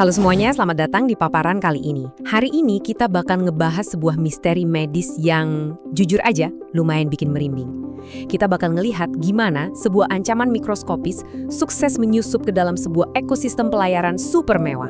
Halo semuanya, selamat datang di paparan kali ini. Hari ini kita bakal ngebahas sebuah misteri medis yang jujur aja lumayan bikin merinding. Kita bakal ngelihat gimana sebuah ancaman mikroskopis sukses menyusup ke dalam sebuah ekosistem pelayaran super mewah.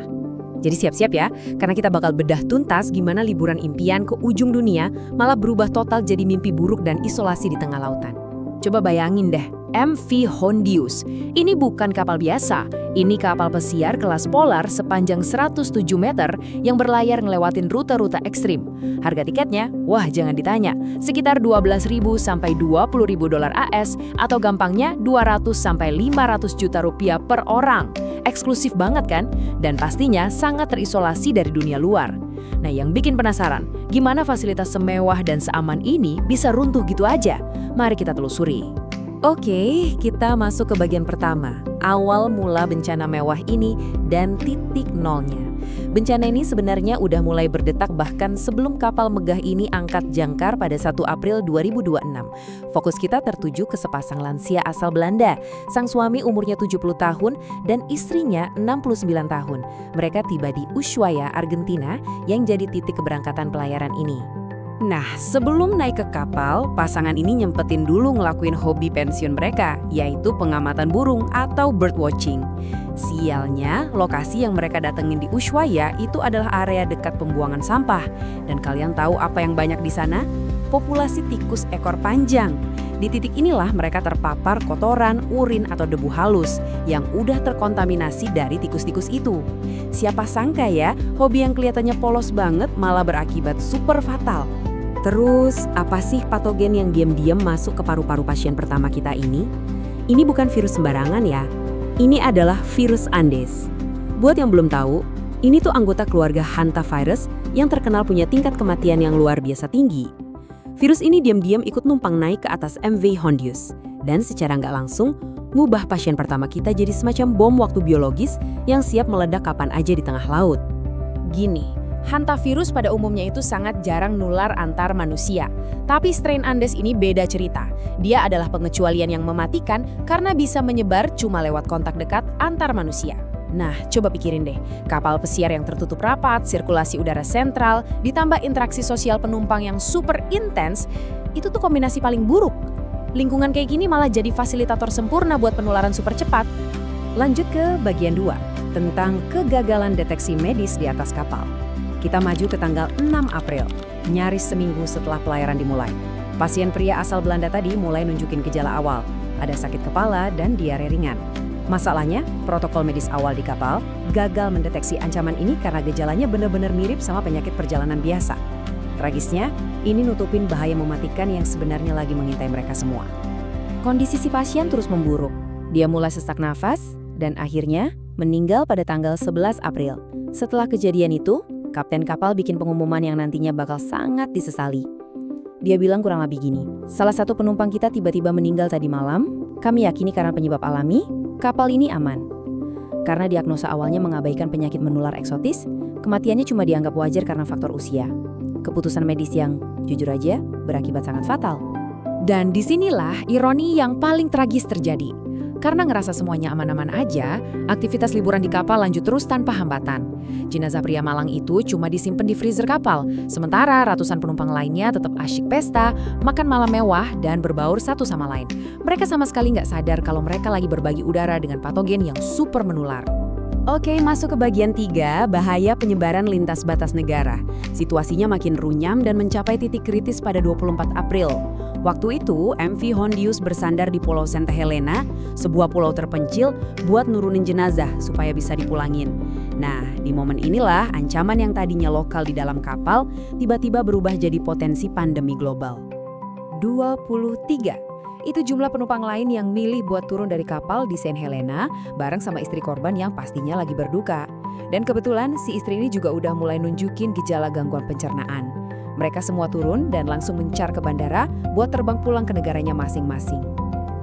Jadi siap-siap ya, karena kita bakal bedah tuntas gimana liburan impian ke ujung dunia malah berubah total jadi mimpi buruk dan isolasi di tengah lautan. Coba bayangin deh, MV Hondius. Ini bukan kapal biasa, ini kapal pesiar kelas polar sepanjang 107 meter yang berlayar ngelewatin rute-rute ekstrim. Harga tiketnya, wah jangan ditanya, sekitar 12.000 sampai 20.000 dolar AS atau gampangnya 200 sampai 500 juta rupiah per orang. Eksklusif banget kan? Dan pastinya sangat terisolasi dari dunia luar. Nah, yang bikin penasaran, gimana fasilitas semewah dan seaman ini bisa runtuh gitu aja? Mari kita telusuri. Oke, kita masuk ke bagian pertama, awal mula bencana mewah ini dan titik nolnya. Bencana ini sebenarnya udah mulai berdetak bahkan sebelum kapal megah ini angkat jangkar pada 1 April 2026. Fokus kita tertuju ke sepasang lansia asal Belanda. Sang suami umurnya 70 tahun dan istrinya 69 tahun. Mereka tiba di Ushuaia, Argentina yang jadi titik keberangkatan pelayaran ini. Nah, sebelum naik ke kapal, pasangan ini nyempetin dulu ngelakuin hobi pensiun mereka, yaitu pengamatan burung atau birdwatching. Sialnya, lokasi yang mereka datengin di Ushuaia itu adalah area dekat pembuangan sampah. Dan kalian tahu apa yang banyak di sana? Populasi tikus ekor panjang. Di titik inilah mereka terpapar kotoran, urin, atau debu halus yang udah terkontaminasi dari tikus-tikus itu. Siapa sangka ya, hobi yang kelihatannya polos banget malah berakibat super fatal. Terus, apa sih patogen yang diam-diam masuk ke paru-paru pasien pertama kita ini? Ini bukan virus sembarangan ya. Ini adalah virus Andes. Buat yang belum tahu, ini tuh anggota keluarga hantavirus yang terkenal punya tingkat kematian yang luar biasa tinggi. Virus ini diam-diam ikut numpang naik ke atas MV Hondius. Dan secara nggak langsung, ngubah pasien pertama kita jadi semacam bom waktu biologis yang siap meledak kapan aja di tengah laut. Gini. Hantavirus pada umumnya itu sangat jarang nular antar manusia. Tapi strain Andes ini beda cerita. Dia adalah pengecualian yang mematikan karena bisa menyebar cuma lewat kontak dekat antar manusia. Nah, coba pikirin deh, kapal pesiar yang tertutup rapat, sirkulasi udara sentral, ditambah interaksi sosial penumpang yang super intens, itu tuh kombinasi paling buruk. Lingkungan kayak gini malah jadi fasilitator sempurna buat penularan super cepat. Lanjut ke bagian 2, tentang kegagalan deteksi medis di atas kapal. Kita maju ke tanggal 6 April, nyaris seminggu setelah pelayaran dimulai. Pasien pria asal Belanda tadi mulai nunjukin gejala awal, ada sakit kepala dan diare ringan. Masalahnya, protokol medis awal di kapal gagal mendeteksi ancaman ini karena gejalanya benar-benar mirip sama penyakit perjalanan biasa. Tragisnya, ini nutupin bahaya mematikan yang sebenarnya lagi mengintai mereka semua. Kondisi si pasien terus memburuk. Dia mulai sesak nafas dan akhirnya meninggal pada tanggal 11 April. Setelah kejadian itu, kapten kapal bikin pengumuman yang nantinya bakal sangat disesali. Dia bilang kurang lebih gini, salah satu penumpang kita tiba-tiba meninggal tadi malam, kami yakini karena penyebab alami, kapal ini aman. Karena diagnosa awalnya mengabaikan penyakit menular eksotis, kematiannya cuma dianggap wajar karena faktor usia. Keputusan medis yang, jujur aja, berakibat sangat fatal. Dan disinilah ironi yang paling tragis terjadi. Karena ngerasa semuanya aman-aman aja, aktivitas liburan di kapal lanjut terus tanpa hambatan. Jenazah pria malang itu cuma disimpan di freezer kapal, sementara ratusan penumpang lainnya tetap asyik pesta, makan malam mewah, dan berbaur satu sama lain. Mereka sama sekali nggak sadar kalau mereka lagi berbagi udara dengan patogen yang super menular. Oke, masuk ke bagian 3, bahaya penyebaran lintas batas negara. Situasinya makin runyam dan mencapai titik kritis pada 24 April. Waktu itu, MV Hondius bersandar di Pulau Santa Helena, sebuah pulau terpencil, buat nurunin jenazah supaya bisa dipulangin. Nah, di momen inilah ancaman yang tadinya lokal di dalam kapal, tiba-tiba berubah jadi potensi pandemi global. 23. Itu jumlah penumpang lain yang milih buat turun dari kapal di Saint Helena bareng sama istri korban yang pastinya lagi berduka. Dan kebetulan si istri ini juga udah mulai nunjukin gejala gangguan pencernaan. Mereka semua turun dan langsung mencar ke bandara buat terbang pulang ke negaranya masing-masing.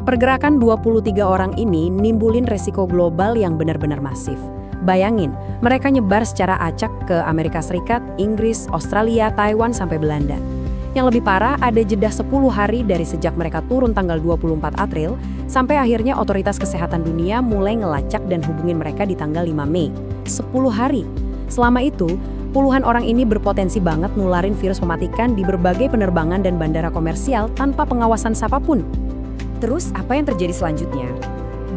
Pergerakan 23 orang ini nimbulin resiko global yang benar-benar masif. Bayangin, mereka nyebar secara acak ke Amerika Serikat, Inggris, Australia, Taiwan, sampai Belanda. Yang lebih parah, ada jeda 10 hari dari sejak mereka turun tanggal 24 April, sampai akhirnya otoritas kesehatan dunia mulai ngelacak dan hubungin mereka di tanggal 5 Mei. 10 hari. Selama itu, puluhan orang ini berpotensi banget nularin virus mematikan di berbagai penerbangan dan bandara komersial tanpa pengawasan siapapun. Terus apa yang terjadi selanjutnya?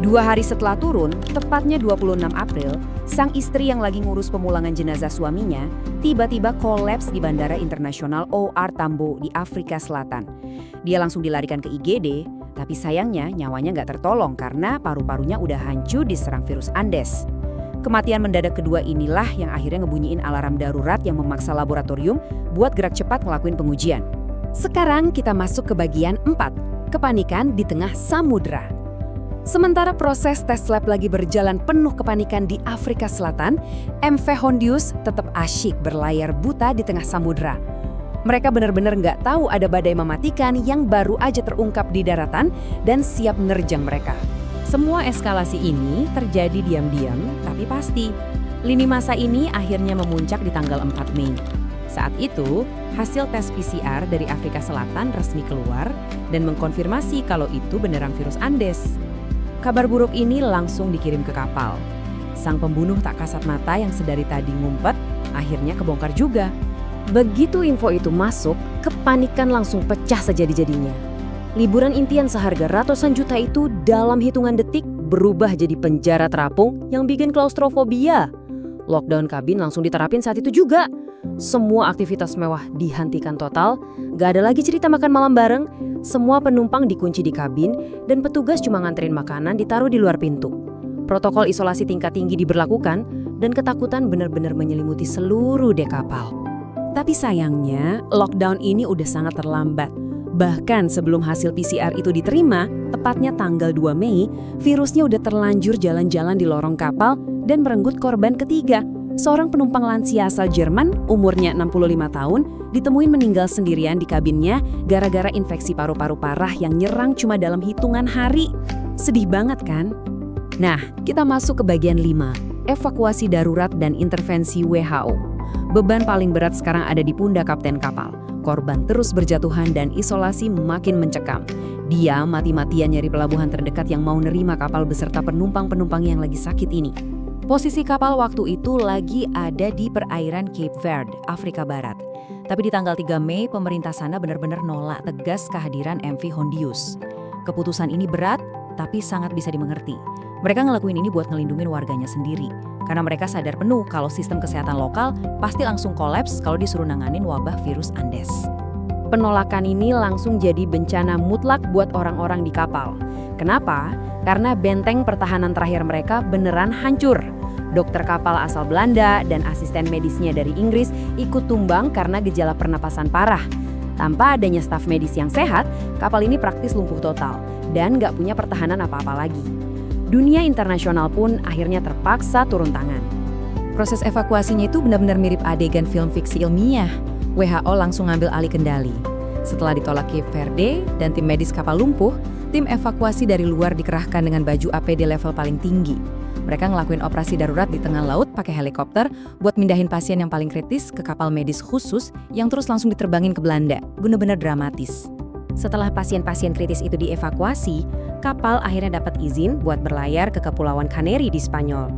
2 hari setelah turun, tepatnya 26 April, sang istri yang lagi ngurus pemulangan jenazah suaminya tiba-tiba kolaps di Bandara Internasional OR Tambo di Afrika Selatan. Dia langsung dilarikan ke IGD, tapi sayangnya nyawanya nggak tertolong karena paru-parunya udah hancur diserang virus Andes. Kematian mendadak kedua inilah yang akhirnya ngebunyiin alarm darurat yang memaksa laboratorium buat gerak cepat ngelakuin pengujian. Sekarang kita masuk ke bagian 4, kepanikan di tengah samudra. Sementara proses tes lab lagi berjalan penuh kepanikan di Afrika Selatan, MV Hondius tetap asyik berlayar buta di tengah samudra. Mereka benar-benar nggak tahu ada badai mematikan yang baru aja terungkap di daratan dan siap nerjang mereka. Semua eskalasi ini terjadi diam-diam tapi pasti. Lini masa ini akhirnya memuncak di tanggal 4 Mei. Saat itu, hasil tes PCR dari Afrika Selatan resmi keluar dan mengkonfirmasi kalau itu beneran virus Andes. Kabar buruk ini langsung dikirim ke kapal. Sang pembunuh tak kasat mata yang sedari tadi ngumpet, akhirnya kebongkar juga. Begitu info itu masuk, kepanikan langsung pecah sejadi-jadinya. Liburan impian seharga ratusan juta itu dalam hitungan detik berubah jadi penjara terapung yang bikin klaustrofobia. Lockdown kabin langsung diterapin saat itu juga. Semua aktivitas mewah dihentikan total, gak ada lagi cerita makan malam bareng, semua penumpang dikunci di kabin dan petugas cuma nganterin makanan ditaruh di luar pintu. Protokol isolasi tingkat tinggi diberlakukan dan ketakutan benar-benar menyelimuti seluruh dek kapal. Tapi sayangnya, lockdown ini udah sangat terlambat. Bahkan sebelum hasil PCR itu diterima, tepatnya tanggal 2 Mei, virusnya udah terlanjur jalan-jalan di lorong kapal dan merenggut korban ketiga. Seorang penumpang lansia asal Jerman, umurnya 65 tahun, ditemuin meninggal sendirian di kabinnya gara-gara infeksi paru-paru parah yang nyerang cuma dalam hitungan hari. Sedih banget kan? Nah, kita masuk ke bagian 5, evakuasi darurat dan intervensi WHO. Beban paling berat sekarang ada di pundak kapten kapal. Korban terus berjatuhan dan isolasi makin mencekam. Dia mati-matian nyari pelabuhan terdekat yang mau nerima kapal beserta penumpang-penumpang yang lagi sakit ini. Posisi kapal waktu itu lagi ada di perairan Cape Verde, Afrika Barat. Tapi di tanggal 3 Mei, pemerintah sana benar-benar nolak tegas kehadiran MV Hondius. Keputusan ini berat, tapi sangat bisa dimengerti. Mereka ngelakuin ini buat ngelindungin warganya sendiri. Karena mereka sadar penuh kalau sistem kesehatan lokal pasti langsung kolaps kalau disuruh nanganin wabah virus Andes. Penolakan ini langsung jadi bencana mutlak buat orang-orang di kapal. Kenapa? Karena benteng pertahanan terakhir mereka beneran hancur. Dokter kapal asal Belanda dan asisten medisnya dari Inggris ikut tumbang karena gejala pernapasan parah. Tanpa adanya staf medis yang sehat, kapal ini praktis lumpuh total dan nggak punya pertahanan apa-apa lagi. Dunia internasional pun akhirnya terpaksa turun tangan. Proses evakuasinya itu benar-benar mirip adegan film fiksi ilmiah. WHO langsung ngambil alih kendali. Setelah ditolak Cape Verde dan tim medis kapal lumpuh, tim evakuasi dari luar dikerahkan dengan baju APD level paling tinggi. Mereka ngelakuin operasi darurat di tengah laut pakai helikopter buat mindahin pasien yang paling kritis ke kapal medis khusus yang terus langsung diterbangin ke Belanda. Benar-benar dramatis. Setelah pasien-pasien kritis itu dievakuasi, kapal akhirnya dapat izin buat berlayar ke Kepulauan Canary di Spanyol.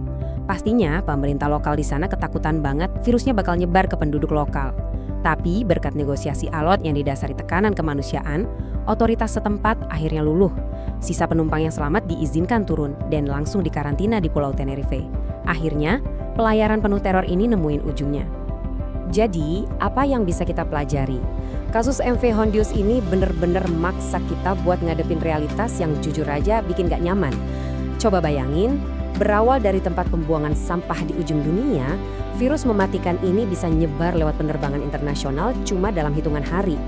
Pastinya pemerintah lokal di sana ketakutan banget virusnya bakal nyebar ke penduduk lokal. Tapi berkat negosiasi alot yang didasari tekanan kemanusiaan, otoritas setempat akhirnya luluh. Sisa penumpang yang selamat diizinkan turun dan langsung dikarantina di Pulau Tenerife. Akhirnya, pelayaran penuh teror ini nemuin ujungnya. Jadi, apa yang bisa kita pelajari? Kasus MV Hondius ini bener-bener maksa kita buat ngadepin realitas yang jujur aja bikin gak nyaman. Coba bayangin, berawal dari tempat pembuangan sampah di ujung dunia, virus mematikan ini bisa nyebar lewat penerbangan internasional cuma dalam hitungan hari.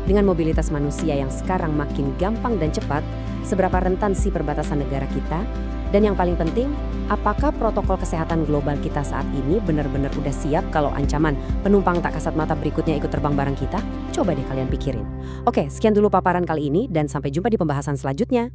Dengan mobilitas manusia yang sekarang makin gampang dan cepat, seberapa rentan sih perbatasan negara kita? Dan yang paling penting, apakah protokol kesehatan global kita saat ini benar-benar udah siap kalau ancaman penumpang tak kasat mata berikutnya ikut terbang bareng kita? Coba deh kalian pikirin. Oke, sekian dulu paparan kali ini dan sampai jumpa di pembahasan selanjutnya.